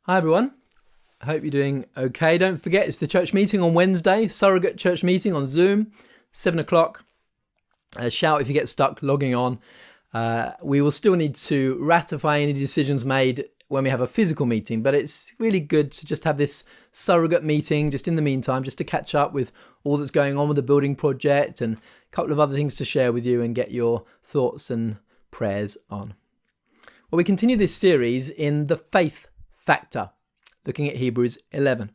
Hi everyone, I hope you're doing okay. Don't forget, it's the church meeting on Wednesday, surrogate church meeting on Zoom, 7 o'clock. Shout if you get stuck logging on. We will still need to ratify any decisions made when we have a physical meeting, but it's really good to just have this surrogate meeting just in the meantime, just to catch up with all that's going on with the building project and a couple of other things to share with you and get your thoughts and prayers on. Well, we continue this series in the faith factor, looking at Hebrews 11.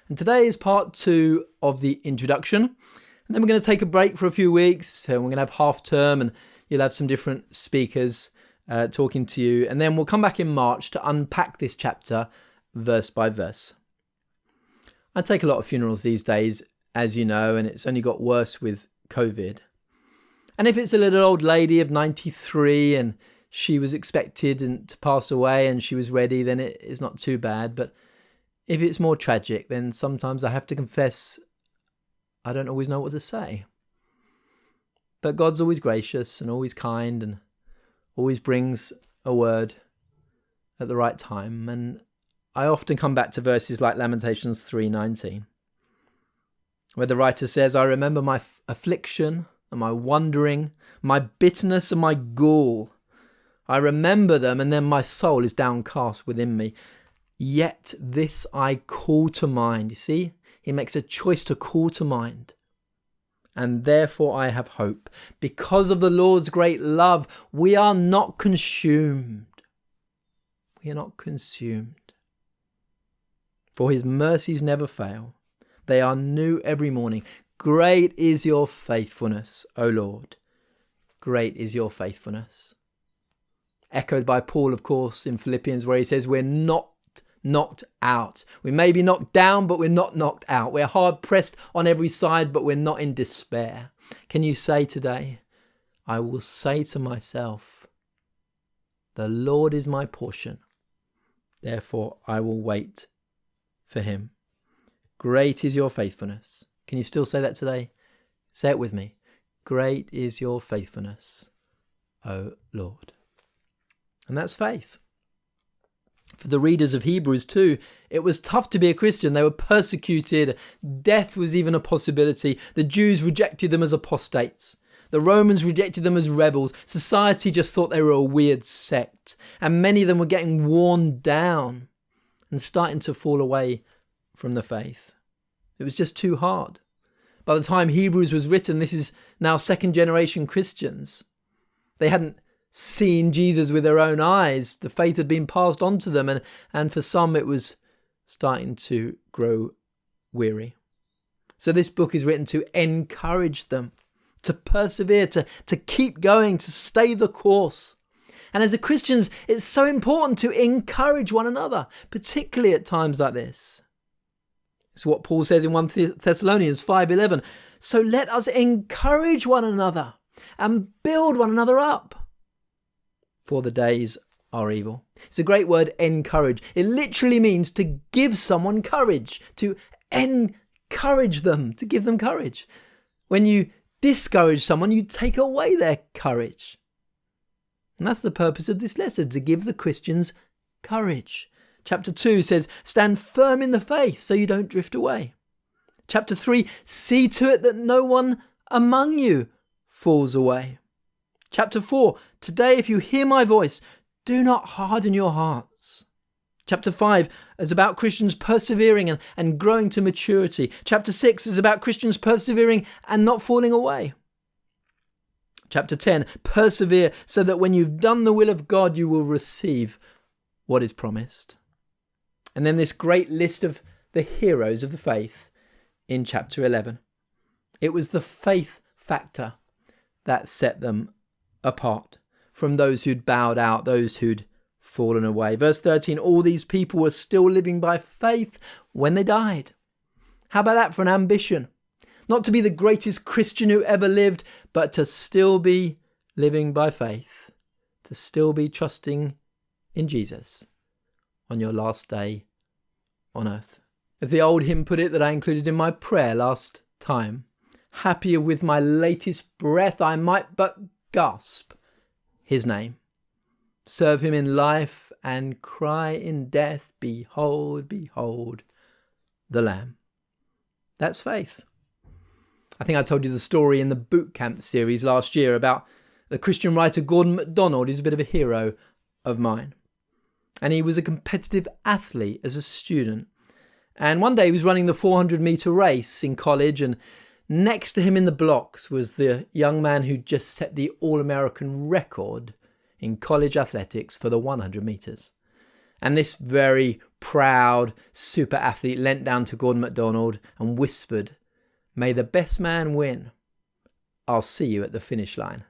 And today is part 2 of the introduction. And then we're going to take a break for a few weeks. So we're going to have half term and you'll have some different speakers talking to you. And then we'll come back in March to unpack this chapter verse by verse. I take a lot of funerals these days, as you know, and it's only got worse with COVID. And if it's a little old lady of 93 and she was expected to pass away and she was ready, then it is not too bad. But if it's more tragic, then sometimes I have to confess I don't always know what to say. But God's always gracious and always kind and always brings a word at the right time. And I often come back to verses like Lamentations 3:19, where the writer says, I remember my affliction and my wandering, my bitterness and my gall. I remember them, and then my soul is downcast within me. Yet this I call to mind. You see, he makes a choice to call to mind. And therefore I have hope. Because of the Lord's great love, we are not consumed. We are not consumed. For his mercies never fail. They are new every morning. Great is your faithfulness, O Lord. Great is your faithfulness. Echoed by Paul, of course, in Philippians, where he says we're not knocked out. We may be knocked down, but we're not knocked out. We're hard pressed on every side, but we're not in despair. Can you say today, I will say to myself, the Lord is my portion. Therefore, I will wait for him. Great is your faithfulness. Can you still say that today? Say it with me. Great is your faithfulness, O Lord. And that's faith. For the readers of Hebrews too, it was tough to be a Christian. They were persecuted. Death was even a possibility. The Jews rejected them as apostates. The Romans rejected them as rebels. Society just thought they were a weird sect. And many of them were getting worn down and starting to fall away from the faith. It was just too hard. By the time Hebrews was written, this is now second generation Christians. They hadn't seen Jesus with their own eyes. The faith had been passed on to them, and for some it was starting to grow weary. So this book is written to encourage them, to persevere, to keep going, to stay the course. And as Christians, it's so important to encourage one another, particularly at times like this. It's what Paul says in 1 Thessalonians 5:11. So let us encourage one another and build one another up, for the days are evil. It's a great word, encourage. It literally means to give someone courage, to encourage them, to give them courage. When you discourage someone, you take away their courage. And that's the purpose of this letter, to give the Christians courage. Chapter 2 says, stand firm in the faith so you don't drift away. Chapter 3, see to it that no one among you falls away. Chapter 4, today if you hear my voice, do not harden your hearts. Chapter 5 is about Christians persevering and growing to maturity. Chapter 6 is about Christians persevering and not falling away. Chapter 10, persevere so that when you've done the will of God, you will receive what is promised. And then this great list of the heroes of the faith in chapter 11. It was the faith factor that set them apart from those who'd bowed out, those who'd fallen away. Verse 13, all these people were still living by faith when they died. How about that for an ambition? Not to be the greatest Christian who ever lived, but to still be living by faith, to still be trusting in Jesus on your last day on earth. As the old hymn put it that I included in my prayer last time, happier with my latest breath I might but gasp his name. serve him in life and cry in death, behold, behold the Lamb. That's faith. I think I told you the story in the Boot Camp series last year about the Christian writer Gordon MacDonald. He's a bit of a hero of mine. And he was a competitive athlete as a student. And one day he was running the 400-meter race in college, and next to him in the blocks was the young man who just set the All-American record in college athletics for the 100 meters. And this very proud super athlete leant down to Gordon MacDonald and whispered, "May the best man win. I'll see you at the finish line."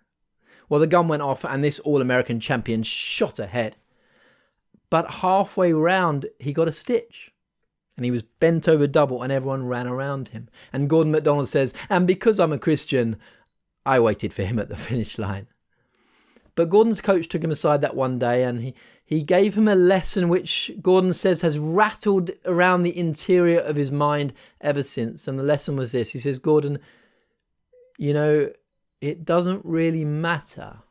Well, the gun went off and this All-American champion shot ahead. But halfway round, he got a stitch. And he was bent over double and everyone ran around him. And Gordon MacDonald says, "And because I'm a Christian, I waited for him at the finish line." But Gordon's coach took him aside that one day and he gave him a lesson which Gordon says has rattled around the interior of his mind ever since. And the lesson was this. He says, "Gordon, you know, it doesn't really matter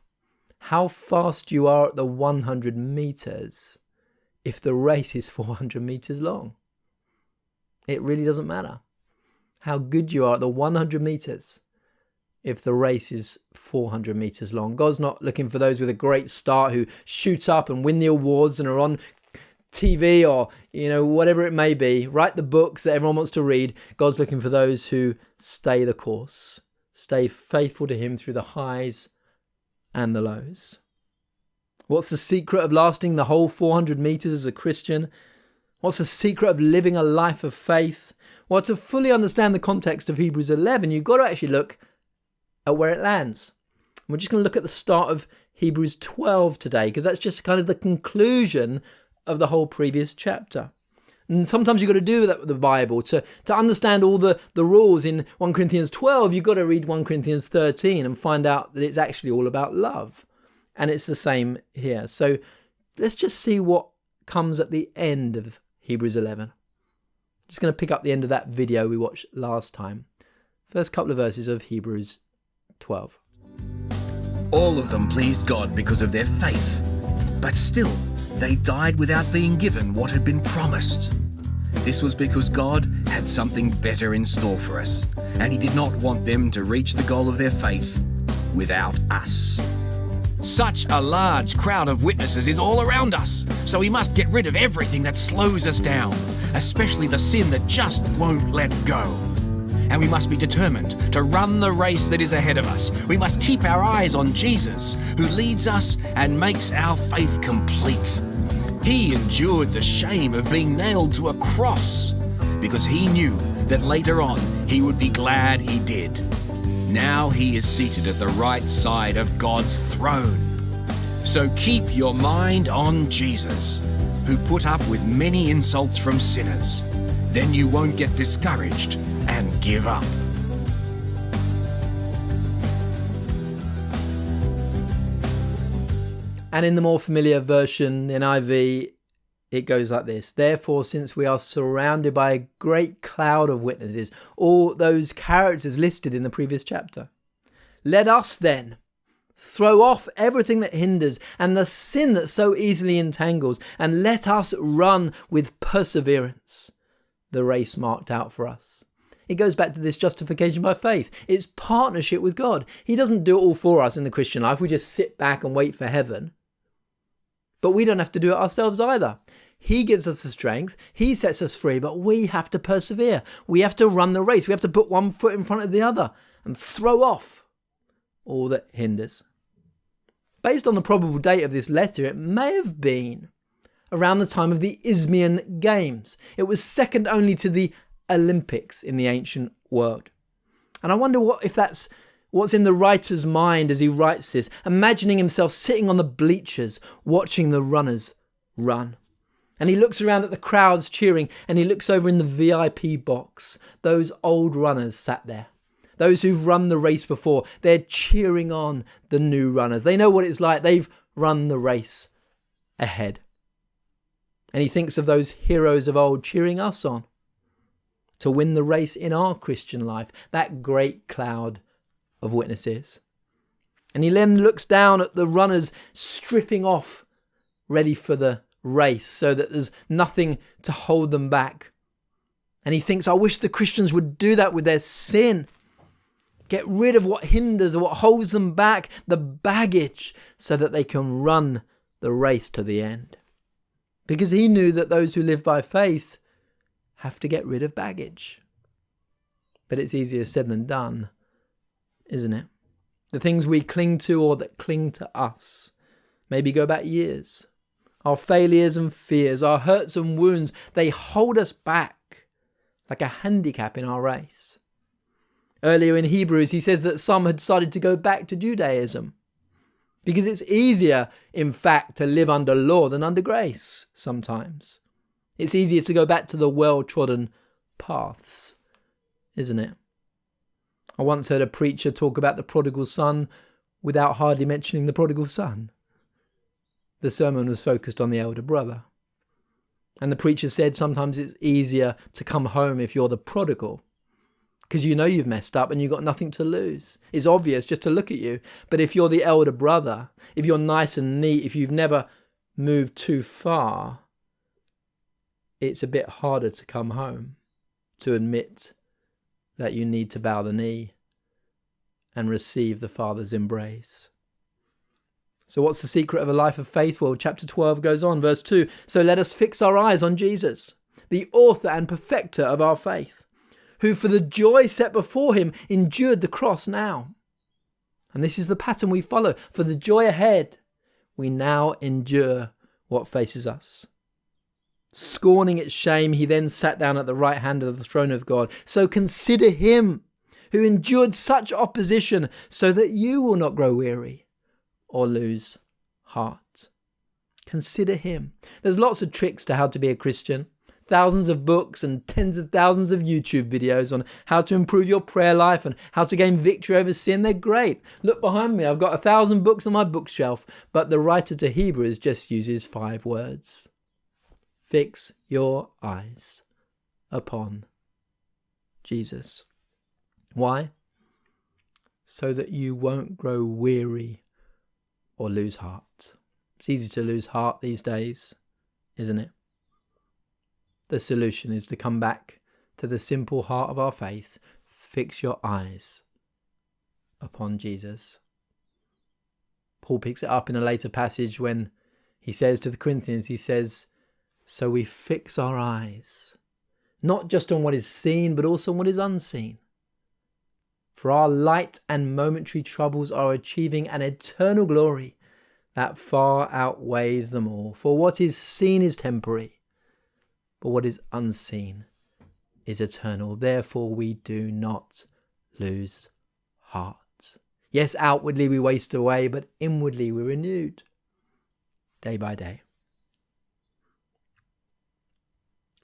how fast you are at the 100 meters if the race is 400 meters long. It really doesn't matter how good you are at the 100 meters if the race is 400 meters long. God's not looking for those with a great start who shoot up and win the awards and are on TV or, whatever it may be, write the books that everyone wants to read. God's looking for those who stay the course, stay faithful to him through the highs and the lows. What's the secret of lasting the whole 400 meters as a Christian? What's the secret of living a life of faith? Well, to fully understand the context of Hebrews 11, you've got to actually look at where it lands. We're just going to look at the start of Hebrews 12 today, because that's just kind of the conclusion of the whole previous chapter. And sometimes you've got to do that with the Bible. To understand all the rules in 1 Corinthians 12, you've got to read 1 Corinthians 13 and find out that it's actually all about love. And it's the same here. So let's just see what comes at the end of Hebrews 11. Just going to pick up the end of that video we watched last time. First couple of verses of Hebrews 12. All of them pleased God because of their faith, but still they died without being given what had been promised. This was because God had something better in store for us, and he did not want them to reach the goal of their faith without us. Such a large crowd of witnesses is all around us, so we must get rid of everything that slows us down, especially the sin that just won't let go. And we must be determined to run the race that is ahead of us. We must keep our eyes on Jesus, who leads us and makes our faith complete. He endured the shame of being nailed to a cross because he knew that later on he would be glad he did. Now he is seated at the right side of God's throne. So keep your mind on Jesus, who put up with many insults from sinners. Then you won't get discouraged and give up. And in the more familiar version, the NIV, it goes like this. Therefore, since we are surrounded by a great cloud of witnesses, all those characters listed in the previous chapter, let us then throw off everything that hinders and the sin that so easily entangles, and let us run with perseverance the race marked out for us. It goes back to this justification by faith. It's partnership with God. He doesn't do it all for us in the Christian life. We just sit back and wait for heaven. But we don't have to do it ourselves either. He gives us the strength. He sets us free, but we have to persevere. We have to run the race. We have to put one foot in front of the other and throw off all that hinders. Based on the probable date of this letter, it may have been around the time of the Isthmian Games. It was second only to the Olympics in the ancient world. And I wonder if that's what's in the writer's mind as he writes this, imagining himself sitting on the bleachers watching the runners run. And he looks around at the crowds cheering, and he looks over in the VIP box. Those old runners sat there. Those who've run the race before, they're cheering on the new runners. They know what it's like. They've run the race ahead. And he thinks of those heroes of old cheering us on to win the race in our Christian life, that great cloud of witnesses. And he then looks down at the runners stripping off ready for the race so that there's nothing to hold them back. And he thinks, I wish the Christians would do that with their sin. Get rid of what hinders or what holds them back, the baggage, so that they can run the race to the end. Because he knew that those who live by faith have to get rid of baggage. But it's easier said than done, isn't it? The things we cling to or that cling to us maybe go back years. Our failures and fears, our hurts and wounds, they hold us back like a handicap in our race. Earlier in Hebrews, he says that some had started to go back to Judaism because it's easier, in fact, to live under law than under grace sometimes. It's easier to go back to the well-trodden paths, isn't it? I once heard a preacher talk about the prodigal son without hardly mentioning the prodigal son. The sermon was focused on the elder brother. And the preacher said sometimes it's easier to come home if you're the prodigal, because you know you've messed up and you've got nothing to lose. It's obvious just to look at you. But if you're the elder brother, if you're nice and neat, if you've never moved too far, it's a bit harder to come home, to admit that you need to bow the knee and receive the Father's embrace. So what's the secret of a life of faith? Well, chapter 12 goes on, verse 2. So let us fix our eyes on Jesus, the author and perfecter of our faith, who for the joy set before him endured the cross now. And this is the pattern we follow. For the joy ahead, we now endure what faces us. Scorning its shame, he then sat down at the right hand of the throne of God. So consider him who endured such opposition so that you will not grow weary or lose heart. Consider him. There's lots of tricks to how to be a Christian. Thousands of books and tens of thousands of YouTube videos on how to improve your prayer life and how to gain victory over sin. They're great. Look behind me. I've got 1,000 books on my bookshelf. But the writer to Hebrews just uses 5 words. Fix your eyes upon Jesus. Why? So that you won't grow weary or lose heart. It's easy to lose heart these days, isn't it? The solution is to come back to the simple heart of our faith. Fix your eyes upon Jesus. Paul picks it up in a later passage when he says to the Corinthians, he says, so we fix our eyes, not just on what is seen, but also on what is unseen. For our light and momentary troubles are achieving an eternal glory that far outweighs them all. For what is seen is temporary, but what is unseen is eternal. Therefore we do not lose heart. Yes, outwardly we waste away, but inwardly we're renewed day by day.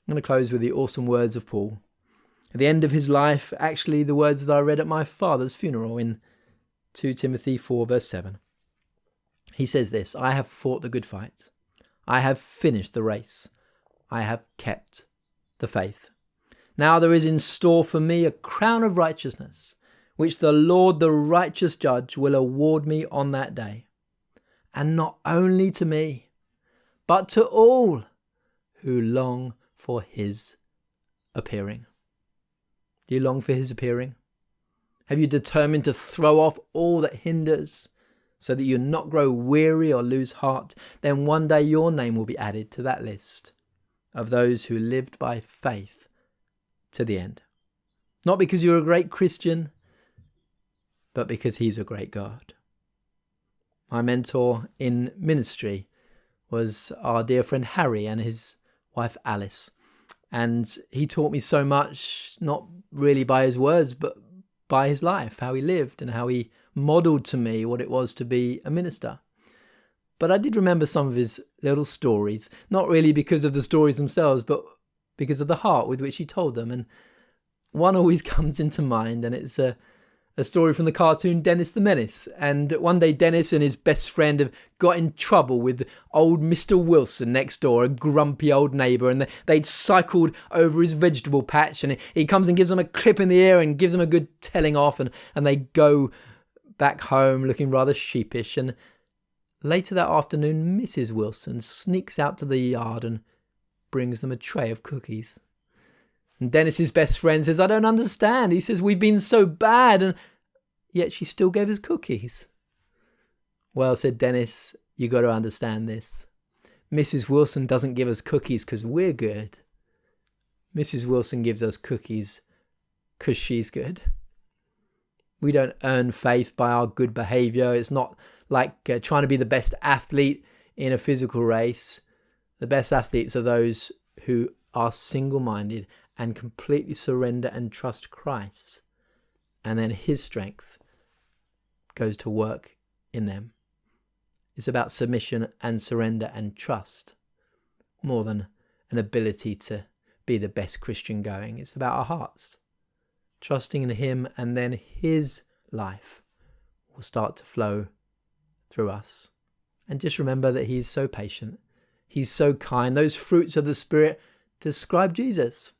I'm going to close with the awesome words of Paul. At the end of his life, actually the words that I read at my father's funeral in 2 Timothy 4 verse 7. He says this, I have fought the good fight. I have finished the race. I have kept the faith. Now there is in store for me a crown of righteousness, which the Lord, the righteous judge, will award me on that day. And not only to me, but to all who long for his appearing. Do you long for his appearing? Have you determined to throw off all that hinders so that you not grow weary or lose heart? Then one day your name will be added to that list of those who lived by faith to the end. Not because you're a great Christian, but because he's a great God. My mentor in ministry was our dear friend Harry and his wife Alice. And he taught me so much, not really by his words, but by his life, how he lived and how he modelled to me what it was to be a minister. But I did remember some of his little stories, not really because of the stories themselves, but because of the heart with which he told them. And one always comes into mind, and it's a story from the cartoon Dennis the Menace. And one day Dennis and his best friend have got in trouble with old Mr. Wilson next door, a grumpy old neighbour, and they'd cycled over his vegetable patch, and he comes and gives them a clip in the ear and gives them a good telling off, and they go back home looking rather sheepish. And Later that afternoon, Mrs. Wilson sneaks out to the yard and brings them a tray of cookies. And Dennis's best friend says, I don't understand. He says, we've been so bad, and yet she still gave us cookies. Well, said Dennis, you got to understand this. Mrs. Wilson doesn't give us cookies because we're good. Mrs. Wilson gives us cookies because she's good. We don't earn faith by our good behavior. It's not like trying to be the best athlete in a physical race. The best athletes are those who are single-minded and completely surrender and trust Christ. And then his strength goes to work in them. It's about submission and surrender and trust more than an ability to be the best Christian going. It's about our hearts, trusting in him, and then his life will start to flow through us. And just remember that he's so patient. He's so kind. Those fruits of the Spirit describe Jesus.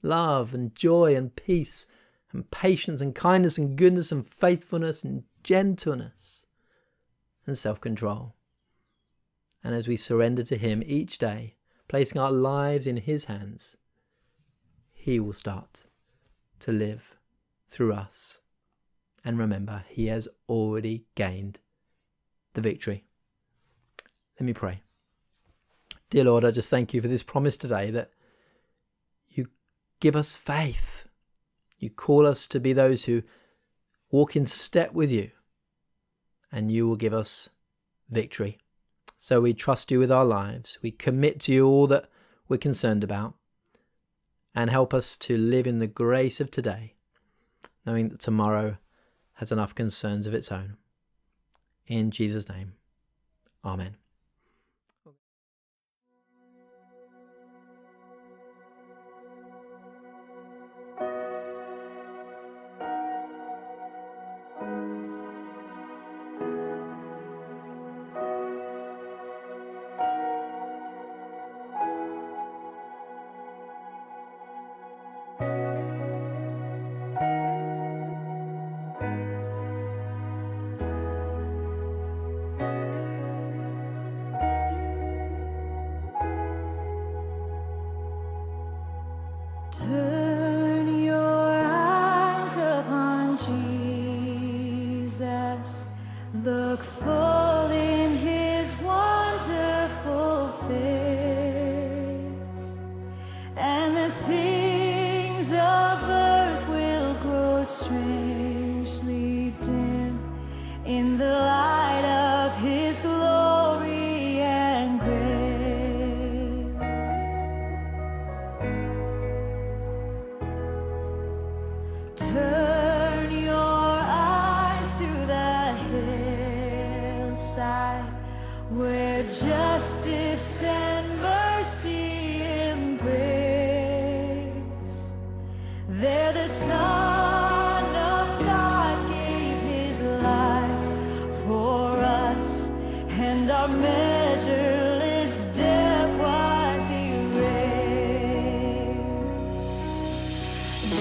Love and joy and peace and patience and kindness and goodness and faithfulness and gentleness and self-control. And as we surrender to him each day, placing our lives in his hands, he will start to live through us. And remember, he has already gained the victory. Let me pray. Dear Lord, I just thank you for this promise today that you give us faith. You call us to be those who walk in step with you, and you will give us victory. So we trust you with our lives. We commit to you all that we're concerned about, and help us to live in the grace of today, knowing that tomorrow has enough concerns of its own. In Jesus' name, amen. Turn your eyes upon Jesus. Look full in his wonderful face, and the things of earth will grow strangely dim in the light of his glory and grace. Turn your eyes to the hillside where justice and mercy embrace. There the Son of God gave his life for us, and our measureless debt was erased.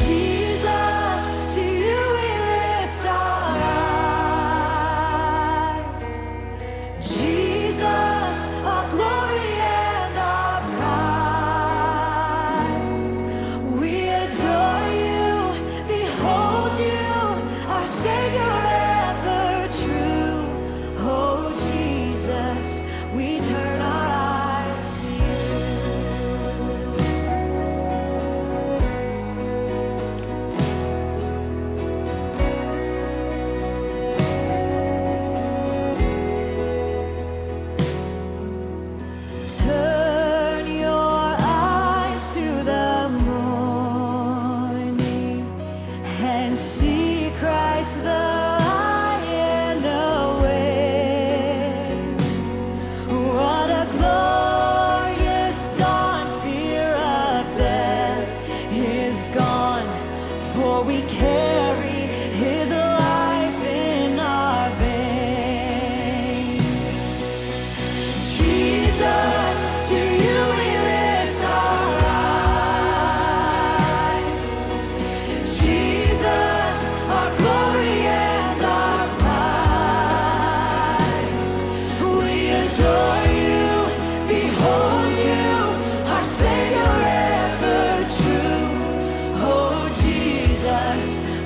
Jesus, to you we lift our eyes. Jesus, our glory and our prize. We adore you, behold you, our Savior ever true. Oh Jesus, we turn our eyes to you. Turn your eyes to the morning and see Christ the Lion awake. What a glorious dawn! Fear of death is gone, for we carry his life in our veins. Jesus, to you we lift our eyes. Jesus, our glory and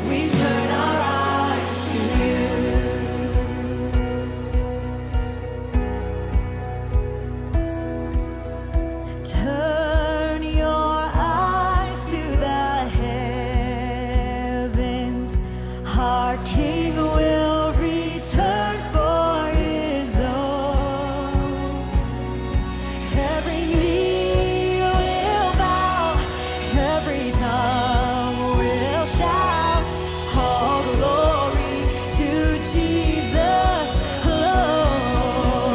we turn our eyes to you. Turn your eyes to the heavens. Our King will return for his own. Every knee will bow, every tongue will shout, all glory to Jesus alone.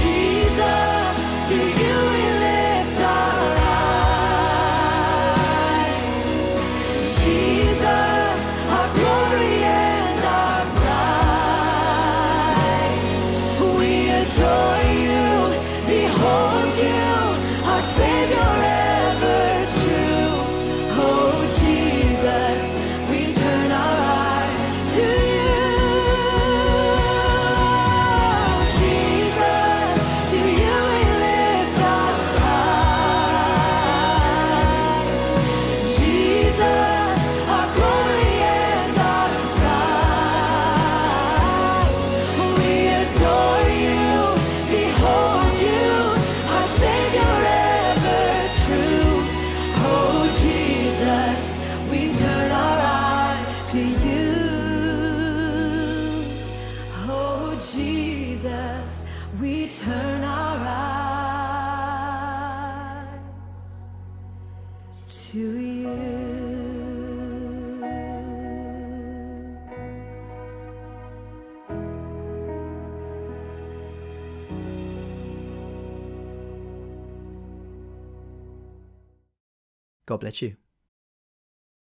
Jesus, to you we lift our eyes. Jesus, our glory and our prize. We adore you, behold you, our Savior ever true. Oh Jesus, we turn our eyes to you. Jesus, to you we lift our eyes. Jesus, our glory and our prize. We adore you, behold you, our Savior ever true. Oh Jesus, we turn our eyes to you. Oh Jesus, we turn our eyes to you. God bless you.